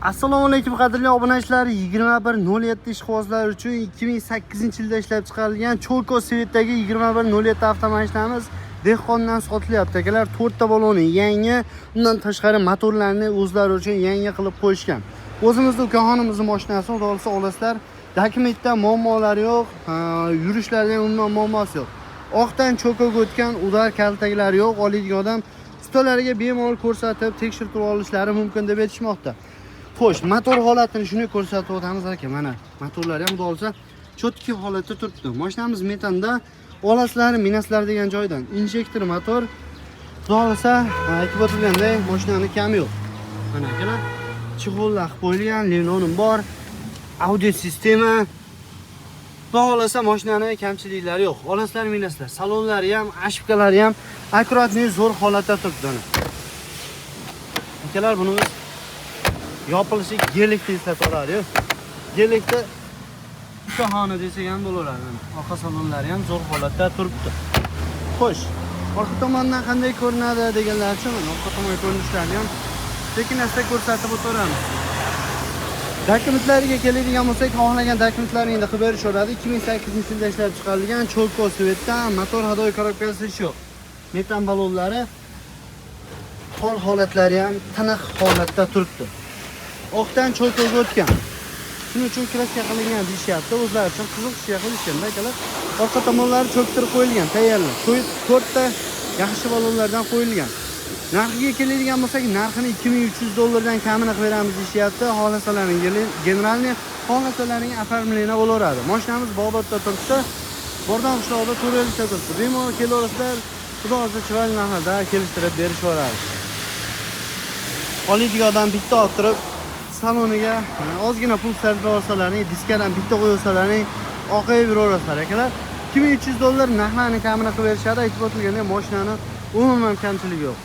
Assalomu alaykum qadrli obunachilar. 2107 ishqibozlar uchun 2008-yilda ishlab chiqarilgan Cholko Svetdagi 2107 avtomashinamiz dehqondan sotilyapti. Akalar 4 ta baloni yangi, undan tashqari motorlarni o'zlari uchun yangi qilib qo'yishgan. O'zimizning ukaxonimizning mashinasi, xudo xolasa olasizlar. Dokumentda muammolari yo'q, yurishlarda umuman muammosi yo'q. Oqdan cho'koga o'tgan udar kaltaklari yo'q. Oladigan odam ustalariga bemalol ko'rsatib, tekshirib olishlari mumkin deb aytishmoqda. Xo'sh, motor holatini shuni ko'rsatib o'tamiz aka. Mana motorlari ham xudo xolasa cho'tki holatda turibdi. Mashinamiz metanda, olasizlar, minaslar degan joydan. Injektor motor. Xudo xolasa aytib o'tilganday mashinaning kami yo'q. Mana akalar, chig'ollar qo'yilgan, linonim bor, audio sistema. Xudo xolasa mashinaning kamchiliklari yo'q. Olasizlar, minaslar, salonlari ham, ashibkalari ham akkuratni zo'r holatda turibdi. Akalar, buni yopilishi gelikda eslatib oladi. Gelikda ukaxona desak ham bo'laveradi. Orqa salonlari ham zo'r holatda turibdi. Xo'sh, orqa tomondan qanday ko'rinadi deganlar uchun orqa tomon ko'rinishlarini ham sekin-asta ko'rsatib o'tiramiz. Dokumentlariga keladigan bo'lsak, xohlagan dokumentlaringni qilib berishaveradi. 2008-yilda ishlab chiqarilgan Cholko Svetda motor hadoy korobkasi shu. Metan balonlari hol holatlari ham tiniq holatda turibdi. Oqdan cho'koga o'tgan. Shuning uchun kraska qilingan deyishyapti. O'zlari uchun qiziq ish qilishganda akalar. Orqa tomonlari cho'ktirib qo'yilgan, tayyorlar. 4 ta yaxshi balonlardan qo'yilgan. Narxiga keladigan bo'lsak, narxini $2300 dan kamini qilib beramiz deyishyapti. Xohlasalarning generalniy, xohlasalarning oformleniya bo'laveradi. Mashinamiz Bobotda turibdi. Bordon qishlog'ida 4 ta turibdi. Bemalol kelaverasizlar. Xudo xolasa chiroyli narxda kelishtirib berishaveradi. Oladigan odam bitta olib turib saloniga ozgina pul sarflab olsalaring, diskadan bitta qo'ysalarning oqayib yuraverasizlar akalar. $2300 narxlarni kamini qilib berishadi. Aytib o'tilganda mashinani umuman kamchiligi yo'q.